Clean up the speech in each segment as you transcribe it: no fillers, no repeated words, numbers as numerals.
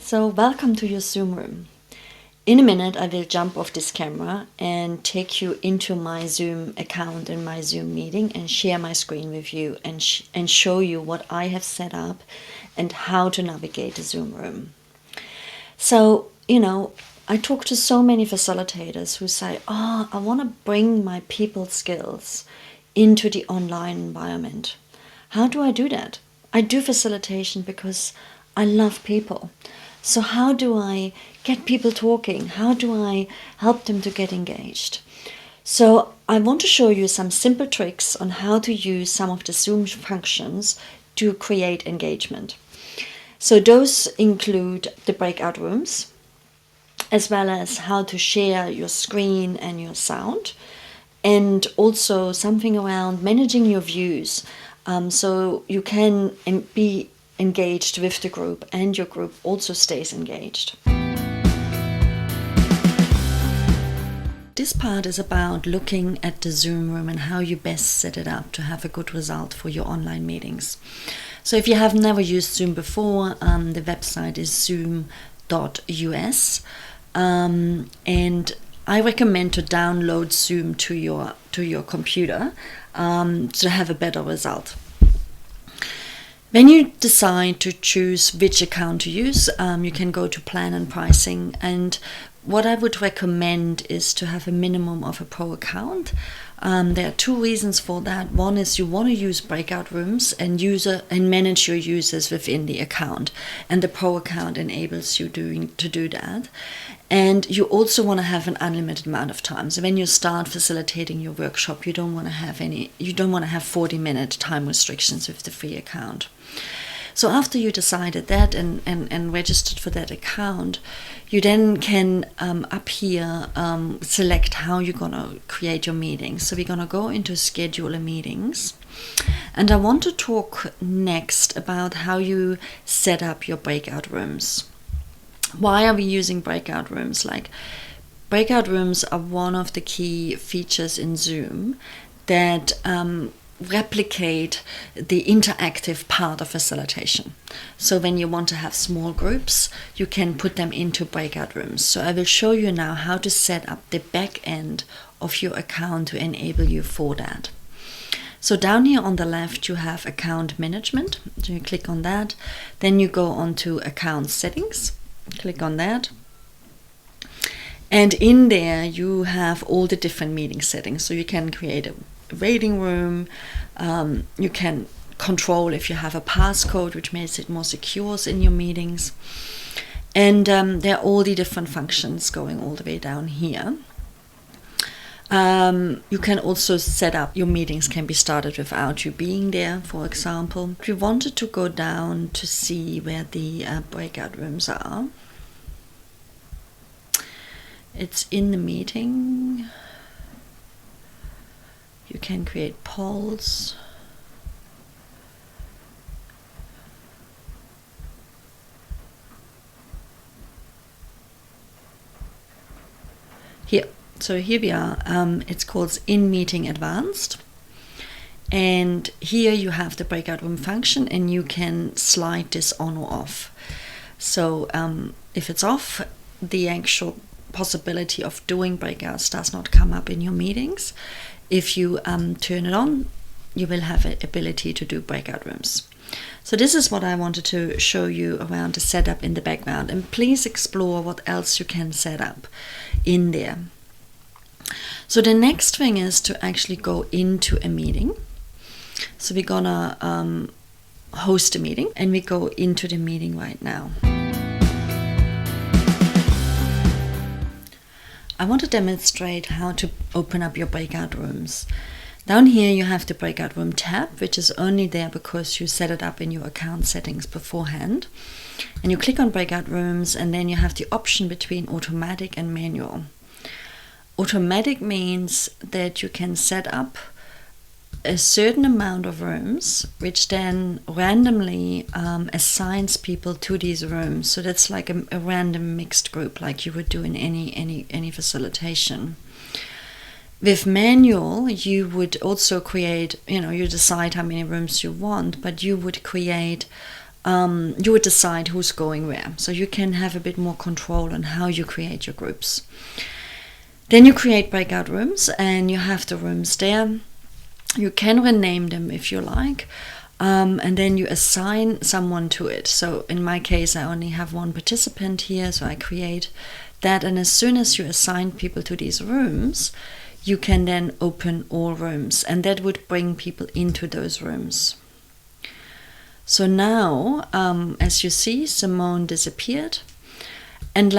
So welcome to your Zoom room. In a minute I will jump off this camera and take you into my Zoom account and my Zoom meeting and share my screen with you and show you what I have set up and how to navigate the Zoom room. So, I talk to so many facilitators who say, I want to bring my people skills into the online environment. How do I do that? I do facilitation because I love people. So how do I get people talking? How do I help them to get engaged? So I want to show you some simple tricks on how to use some of the Zoom functions to create engagement. So those include the breakout rooms, as well as how to share your screen and your sound, and also something around managing your views, so you can be engaged with the group and your group also stays engaged. This part is about looking at the Zoom room and how you best set it up to have a good result for your online meetings. So if you have never used Zoom before, the website is zoom.us, and I recommend to download Zoom to your computer to have a better result. When you decide to choose which account to use, you can go to plan and pricing, and what I would recommend is to have a minimum of a pro account. There are two reasons for that. One is you want to use breakout rooms and manage your users within the account, and the pro account enables you to do that. And you also want to have an unlimited amount of time. So when you start facilitating your workshop, you don't want to have 40-minute time restrictions with the free account. So after you decided that and registered for that account, you then can up here select how you're going to create your meetings. So we're going to go into schedule meetings. And I want to talk next about how you set up your breakout rooms. Why are we using breakout rooms? Breakout rooms are one of the key features in Zoom that replicate the interactive part of facilitation. So when you want to have small groups, you can put them into breakout rooms. So I will show you now how to set up the back end of your account to enable you for that. So down here on the left you have account management. So you click on that. Then you go on to account settings. Click on that. And in there you have all the different meeting settings. So you can create a waiting room, you can control if you have a passcode, which makes it more secure in your meetings, and there are all the different functions going all the way down here. You can also set up your meetings can be started without you being there, for example. If you wanted to go down to see where the breakout rooms are, it's in the meeting. You can create polls. Here, so here we are. It's called In Meeting Advanced. And here you have the breakout room function and you can slide this on or off. So if it's off, the actual possibility of doing breakouts does not come up in your meetings. If you turn it on, you will have an ability to do breakout rooms. So this is what I wanted to show you around the setup in the background, and please explore what else you can set up in there. So the next thing is to actually go into a meeting. So we're gonna host a meeting, and we go into the meeting right now. I want to demonstrate how to open up your breakout rooms. Down here you have the breakout room tab, which is only there because you set it up in your account settings beforehand. And you click on breakout rooms, and then you have the option between automatic and manual. Automatic means that you can set up a certain amount of rooms, which then randomly assigns people to these rooms. So that's like a random mixed group, like you would do in any facilitation. With manual, you would also create, you decide how many rooms you want, but you would create you would decide who's going where. So you can have a bit more control on how you create your groups. Then you create breakout rooms, and you have the rooms there. You can rename them if you like, and then you assign someone to it. So in my case, I only have one participant here, so I create that, and as soon as you assign people to these rooms, you can then open all rooms, and that would bring people into those rooms. So now, as you see, Simone disappeared, and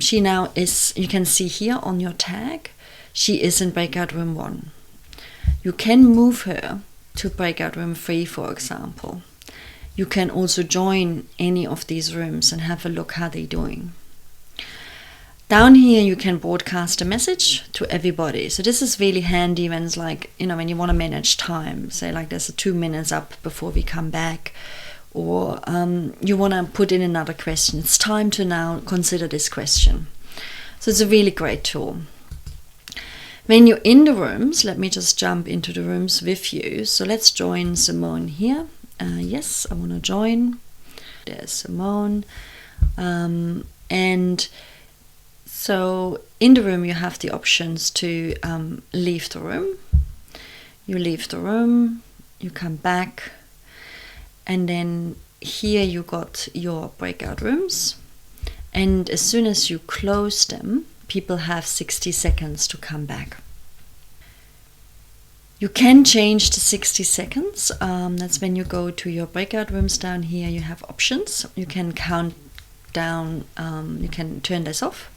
she now is, you can see here on your tag, she is in breakout room 1. You can move her to breakout room 3, for example. You can also join any of these rooms and have a look how they're doing. Down here, you can broadcast a message to everybody. So this is really handy when it's when you want to manage time. Say there's 2 minutes up before we come back, or you want to put in another question. It's time to now consider this question. So it's a really great tool. When you're in the rooms, let me just jump into the rooms with you. So let's join Simone here. Yes, I want to join. There's Simone. And so in the room, you have the options to leave the room. You leave the room, you come back, and then here you got your breakout rooms. And as soon as you close them, people have 60 seconds to come back. You can change the 60 seconds. That's when you go to your breakout rooms. Down here, you have options. You can count down, you can turn this off,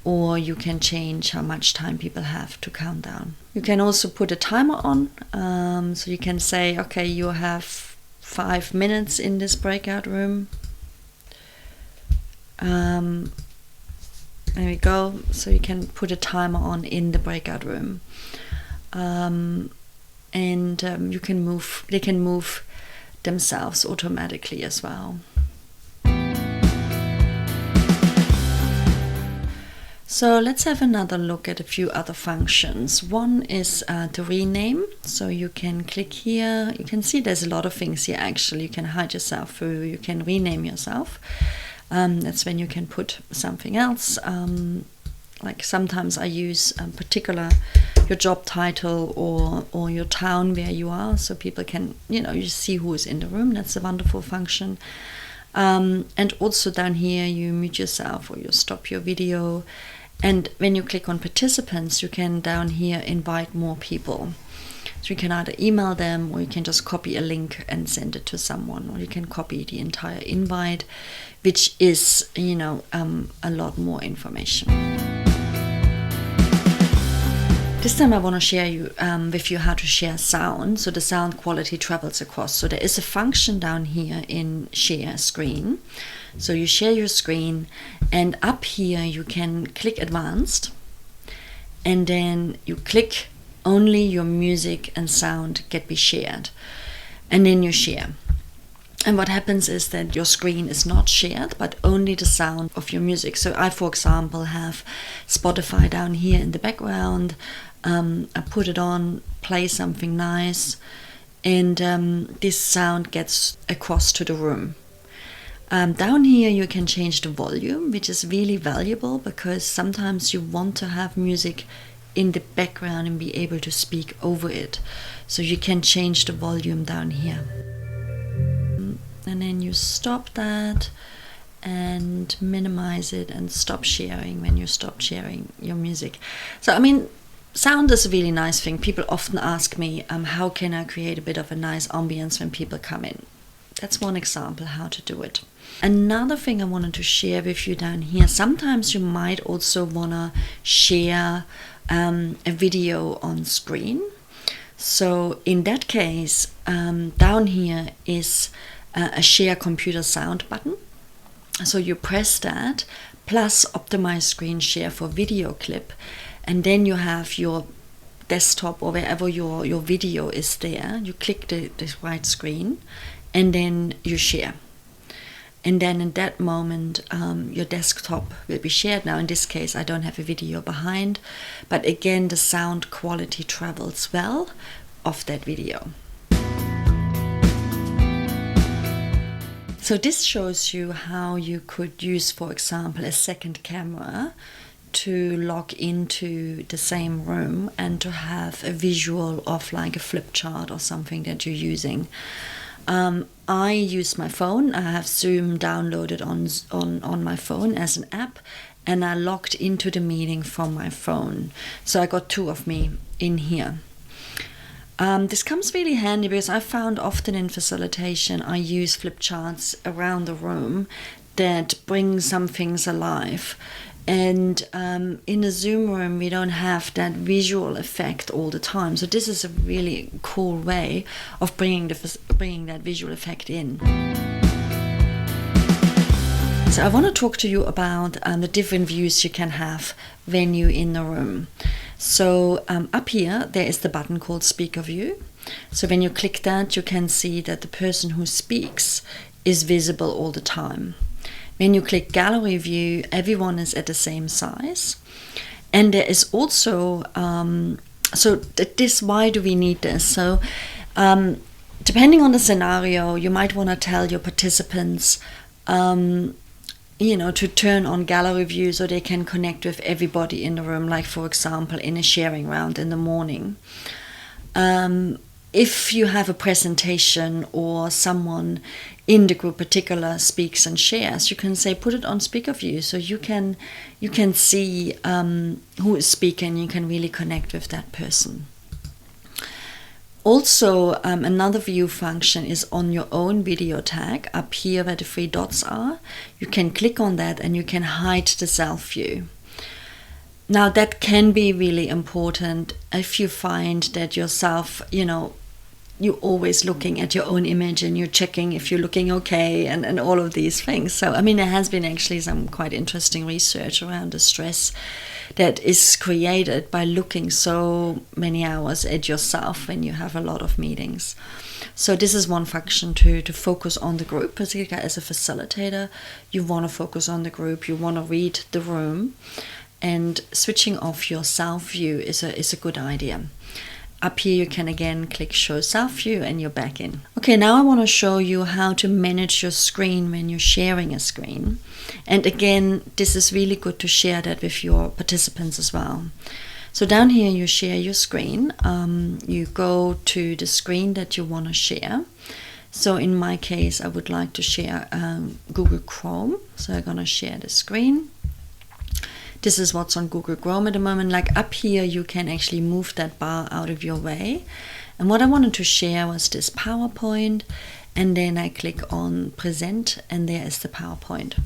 or you can change how much time people have to count down. You can also put a timer on, so you can say, okay, you have 5 minutes in this breakout room. There we go. So you can put a timer on in the breakout room, and you can move. They can move themselves automatically as well. So let's have another look at a few other functions. One is to rename. So you can click here. You can see there's a lot of things here actually. You can hide yourself through. You can rename yourself. That's when you can put something else. Like sometimes I use particular your job title or your town where you are, so people can, you see who is in the room. That's a wonderful function. And also down here you mute yourself or you stop your video. And when you click on participants, you can down here invite more people. So you can either email them, or you can just copy a link and send it to someone, or you can copy the entire invite, which is, a lot more information. This time I want to share with you how to share sound, so the sound quality travels across. So there is a function down here in share screen. So you share your screen, and up here you can click advanced, and then you click only your music and sound can be shared, and then you share. And what happens is that your screen is not shared, but only the sound of your music. So I, for example, have Spotify down here in the background. I put it on, play something nice, and this sound gets across to the room. Down here you can change the volume, which is really valuable because sometimes you want to have music in the background and be able to speak over it. So you can change the volume down here. And then you stop that and minimize it and stop sharing when you stop sharing your music. So sound is a really nice thing. People often ask me, how can I create a bit of a nice ambience when people come in? That's one example how to do it. Another thing I wanted to share with you down here, sometimes you might also want to share a video on screen. So in that case, down here is a share computer sound button. So you press that, plus optimize screen share for video clip, and then you have your desktop or wherever your video is there. You click the right screen, and then you share. And then in that moment, your desktop will be shared. Now in this case, I don't have a video behind, but again, the sound quality travels well of that video. So this shows you how you could use, for example, a second camera to log into the same room and to have a visual of like a flip chart or something that you're using. I use my phone. I have Zoom downloaded on my phone as an app, and I logged into the meeting from my phone. So I got two of me in here. This comes really handy because I found often in facilitation I use flip charts around the room that bring some things alive. And in a Zoom room, we don't have that visual effect all the time. So this is a really cool way of bringing that visual effect in. So I want to talk to you about the different views you can have when you're in the room. So up here, there is the button called Speaker View. So when you click that, you can see that the person who speaks is visible all the time. When you click Gallery View, everyone is at the same size. And there is also, why do we need this? So depending on the scenario, you might want to tell your participants, to turn on gallery view so they can connect with everybody in the room, like for example, in a sharing round in the morning. If you have a presentation or someone in the group particular speaks and shares, you can say put it on speaker view so you can see who is speaking. You can really connect with that person. Also, another view function is on your own video tag up here where the three dots are. You can click on that and you can hide the self view. Now that can be really important if you find that yourself, you're always looking at your own image and you're checking if you're looking okay and all of these things. So, there has been actually some quite interesting research around the stress that is created by looking so many hours at yourself when you have a lot of meetings. So this is one function to focus on the group, particularly as a facilitator. You want to focus on the group, you want to read the room, and switching off your self view is a good idea. Up here you can again click Show Self View and you're back in. Okay, now I want to show you how to manage your screen when you're sharing a screen. And again, this is really good to share that with your participants as well. So down here you share your screen. You go to the screen that you want to share. So in my case, I would like to share Google Chrome. So I'm going to share the screen. This is what's on Google Chrome at the moment. Like up here, you can actually move that bar out of your way. And what I wanted to share was this PowerPoint. And then I click on Present, and there is the PowerPoint.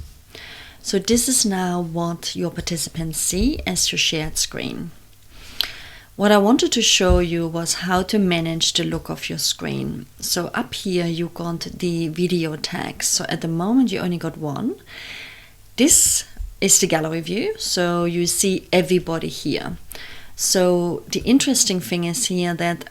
So this is now what your participants see as your shared screen. What I wanted to show you was how to manage the look of your screen. So up here, you got the video tags. So at the moment, you only got one. This is the gallery view, so you see everybody here. So the interesting thing is here that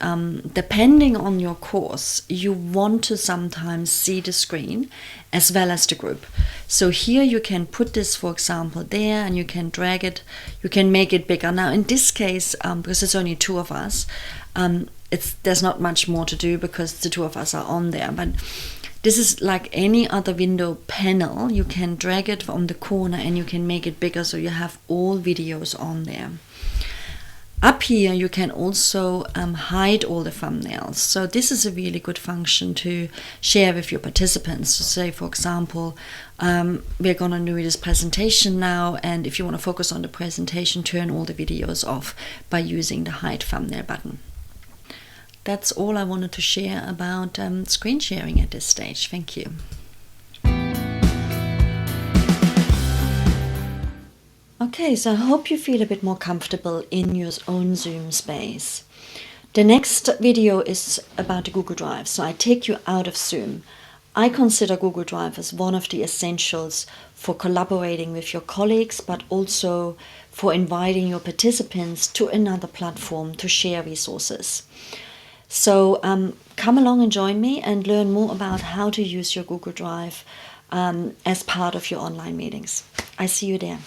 depending on your course, you want to sometimes see the screen as well as the group. So here you can put this, for example, there, and you can drag it, you can make it bigger. Now in this case, because it's only two of us, there's not much more to do because the two of us are on there. But this is like any other window panel. You can drag it from the corner and you can make it bigger so you have all videos on there. Up here you can also hide all the thumbnails. So this is a really good function to share with your participants. So say, for example, we're going to do this presentation now, and if you want to focus on the presentation, turn all the videos off by using the hide thumbnail button. That's all I wanted to share about screen sharing at this stage. Thank you. Okay, so I hope you feel a bit more comfortable in your own Zoom space. The next video is about the Google Drive. So I take you out of Zoom. I consider Google Drive as one of the essentials for collaborating with your colleagues, but also for inviting your participants to another platform to share resources. So come along and join me and learn more about how to use your Google Drive as part of your online meetings. I see you there.